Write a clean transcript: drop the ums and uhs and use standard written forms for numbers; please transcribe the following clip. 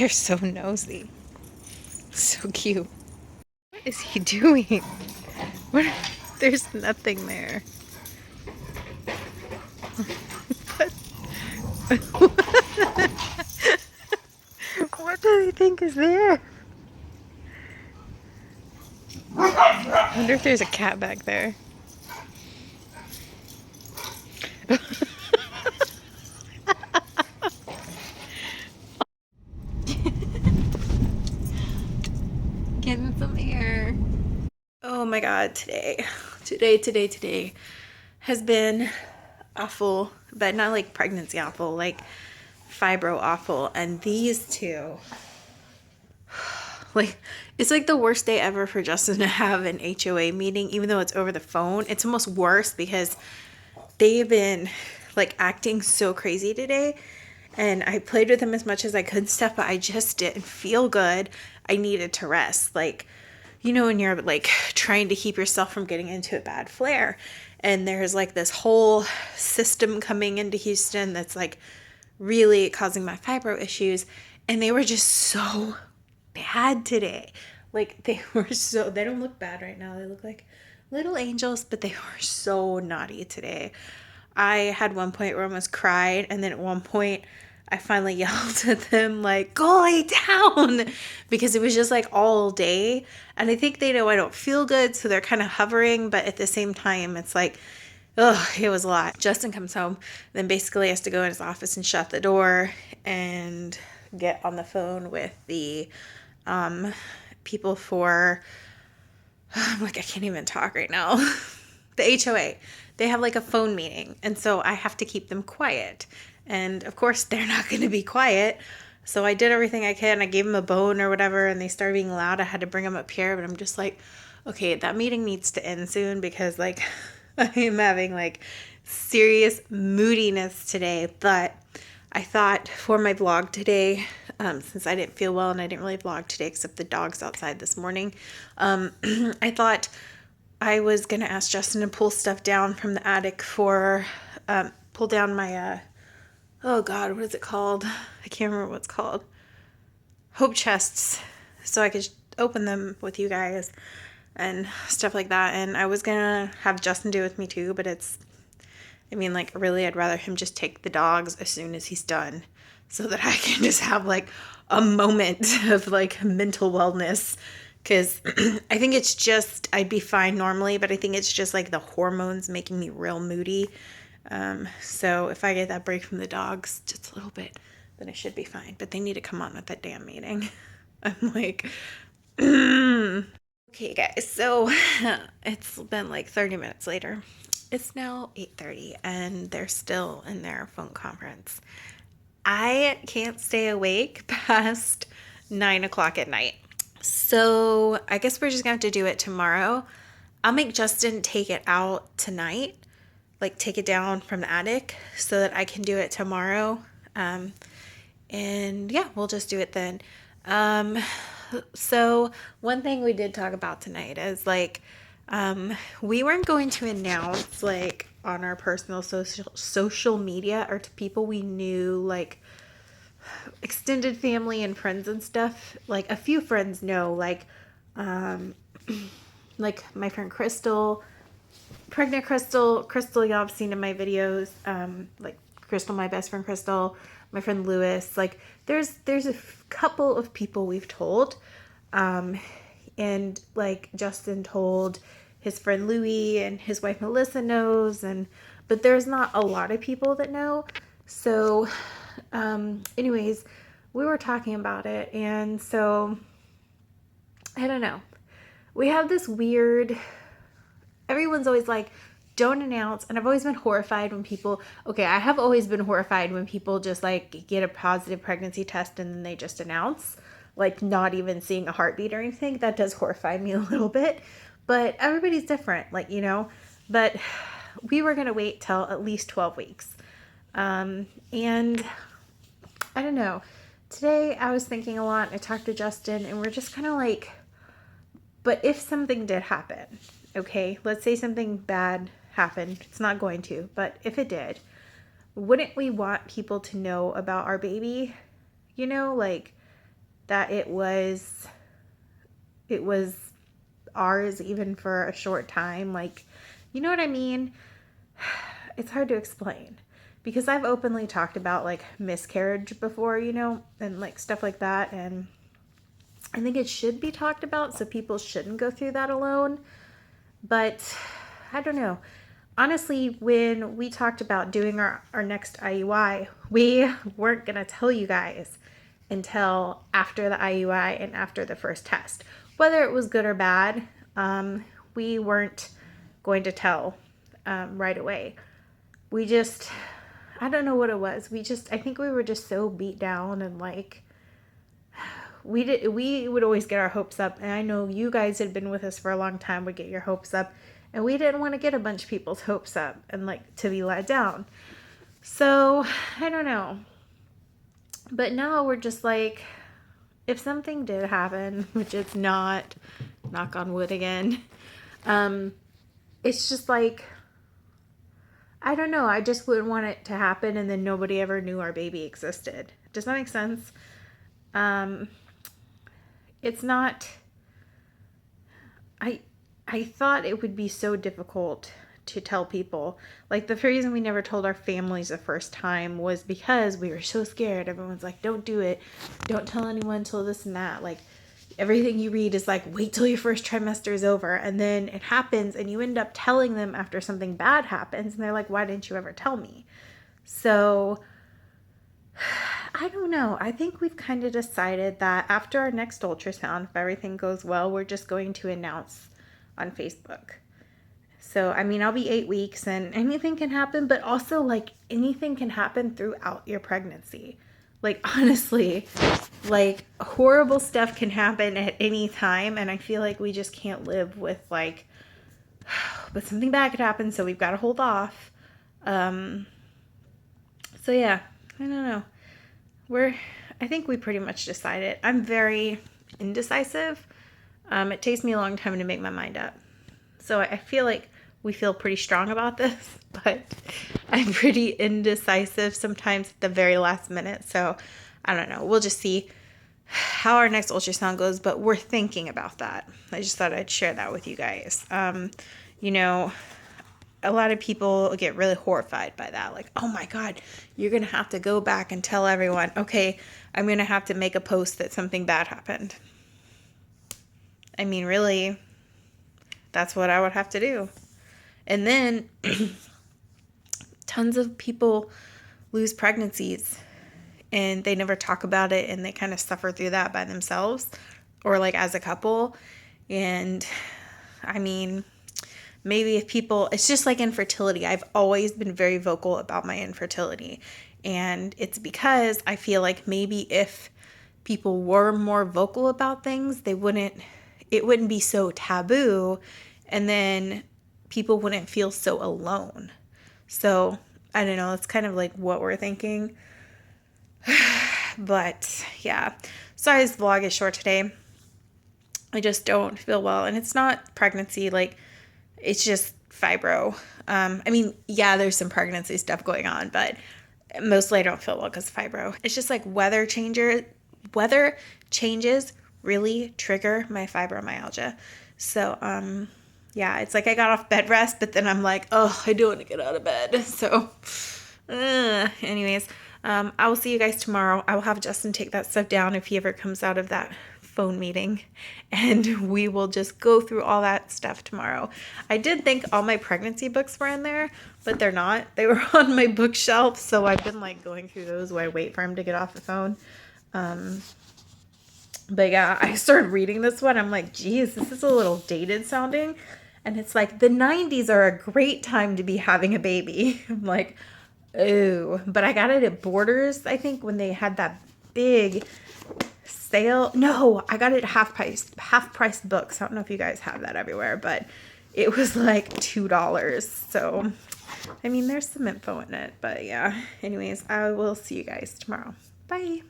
They're so nosy. So cute. What is he doing? What? There's nothing there. What do they think is there? I wonder if there's a cat back there. Getting some air. Oh my god, today has been awful, but not like pregnancy awful, like fibro awful. And these two, like, it's like the worst day ever for Justin to have an HOA meeting, even though it's over the phone. It's almost worse because they've been like acting so crazy today. And I played with them as much as I could and stuff, but I just didn't feel good. I needed to rest. Like, you know, when you're like trying to keep yourself from getting into a bad flare, and there's like this whole system coming into Houston that's like really causing my fibro issues. And they were just so bad today. Like, they don't look bad right now. They look like little angels, but they were so naughty today. I had one point where I almost cried, and then at one point I finally yelled at them like, go lay down, because it was just like all day. And I think they know I don't feel good, so they're kind of hovering, but at the same time it's like, ugh, it was a lot. Justin comes home, then basically has to go in his office and shut the door and get on the phone with the people for, I'm like, I can't even talk right now. The HOA. They have like a phone meeting, and so I have to keep them quiet. And of course, they're not going to be quiet. So I did everything I can. I gave them a bone or whatever, and they started being loud. I had to bring them up here, but I'm just like, okay, that meeting needs to end soon, because like I am having like serious moodiness today. But I thought for my vlog today, since I didn't feel well and I didn't really vlog today except the dogs outside this morning, I thought I was going to ask Justin to pull stuff down from the attic for, pull down my, oh God, what is it called? I can't remember what it's called. Hope chests. So I could open them with you guys and stuff like that. And I was going to have Justin do it with me too, but I mean, like, really, I'd rather him just take the dogs as soon as he's done, so that I can just have like a moment of like mental wellness. Because I think it's just, I'd be fine normally, but I think it's just like the hormones making me real moody. So if I get that break from the dogs just a little bit, then I should be fine. But they need to come on with that damn meeting. I'm like, okay, guys. So it's been like 30 minutes later. It's now 8:30, and they're still in their phone conference. I can't stay awake past 9 o'clock at night. So I guess we're just going to have to do it tomorrow. I'll make Justin take it out tonight, like take it down from the attic, so that I can do it tomorrow. And yeah, we'll just do it then. So one thing we did talk about tonight is like, we weren't going to announce like on our personal social media or to people we knew, like extended family and friends and stuff. Like a few friends know, like my friend Crystal, pregnant Crystal, y'all have seen in my videos. Like Crystal, my best friend Crystal, my friend Lewis. Like there's a couple of people we've told, and like Justin told his friend Louie, and his wife Melissa knows, but there's not a lot of people that know. So anyways, we were talking about it, and so I don't know. We have this weird, everyone's always like, don't announce. And I've always been horrified when people, okay, I have always been horrified when people just like get a positive pregnancy test and then they just announce, like not even seeing a heartbeat or anything. That does horrify me a little bit, but everybody's different, like, you know. But we were going to wait till at least 12 weeks. And I don't know. Today I was thinking a lot. I talked to Justin, and we're just kind of like, but if something did happen, okay, let's say something bad happened. It's not going to, but if it did, wouldn't we want people to know about our baby? You know, like that it was ours even for a short time. Like, you know what I mean? It's hard to explain because I've openly talked about like miscarriage before, you know, and like stuff like that. And I think it should be talked about so people shouldn't go through that alone. But I don't know. Honestly, when we talked about doing our next IUI, we weren't going to tell you guys until after the IUI and after the first test. Whether it was good or bad, we weren't going to tell right away. We just, I don't know what it was. I think we were just so beat down and like, we would always get our hopes up. And I know you guys had been with us for a long time, would get your hopes up. And we didn't want to get a bunch of people's hopes up and like to be let down. So I don't know. But now we're just like, if something did happen, which it's not, knock on wood again, it's just like, I don't know. I just wouldn't want it to happen and then nobody ever knew our baby existed. Does that make sense? It's not, I thought it would be so difficult to tell people. Like the reason we never told our families the first time was because we were so scared. Everyone's like, don't do it. Don't tell anyone till this and that. Like everything you read is like, wait till your first trimester is over. And then it happens and you end up telling them after something bad happens. And they're like, why didn't you ever tell me? So I don't know. I think we've kind of decided that after our next ultrasound, if everything goes well, we're just going to announce on Facebook. So, I mean, I'll be 8 weeks and anything can happen, but also like anything can happen throughout your pregnancy. Like, honestly, like horrible stuff can happen at any time. And I feel like we just can't live with like, but something bad could happen. So we've got to hold off. So yeah, I don't know. I think we pretty much decided. I'm very indecisive. It takes me a long time to make my mind up. So I feel like we feel pretty strong about this, but I'm pretty indecisive sometimes at the very last minute. So I don't know. We'll just see how our next ultrasound goes, but we're thinking about that. I just thought I'd share that with you guys. You know, a lot of people get really horrified by that. Like, oh my God, you're going to have to go back and tell everyone, okay, I'm going to have to make a post that something bad happened. I mean, really, that's what I would have to do. And then tons of people lose pregnancies and they never talk about it and they kind of suffer through that by themselves or like as a couple. And I mean, maybe if people, it's just like infertility. I've always been very vocal about my infertility. And it's because I feel like maybe if people were more vocal about things, it wouldn't be so taboo. And then people wouldn't feel so alone. So I don't know. It's kind of like what we're thinking. But yeah, sorry this vlog is short today. I just don't feel well. And it's not pregnancy. Like, it's just fibro. I mean, yeah, there's some pregnancy stuff going on, but mostly I don't feel well because of fibro. It's just like weather changes really trigger my fibromyalgia. So, yeah, it's like I got off bed rest, but then I'm like, oh, I do want to get out of bed. So, anyways, I will see you guys tomorrow. I will have Justin take that stuff down if he ever comes out of that phone meeting, and we will just go through all that stuff tomorrow. I did think all my pregnancy books were in there, but they're not. They were on my bookshelf, so I've been like going through those while I wait for him to get off the phone. But yeah, I started reading this one. I'm like, geez, this is a little dated sounding. And it's like, the 90s are a great time to be having a baby. I'm like, oh. But I got it at Borders, I think, when they had that big sale. No, I got it at half price books. I don't know if you guys have that everywhere, but it was like $2. So, I mean, there's some info in it. But yeah, anyways, I will see you guys tomorrow. Bye.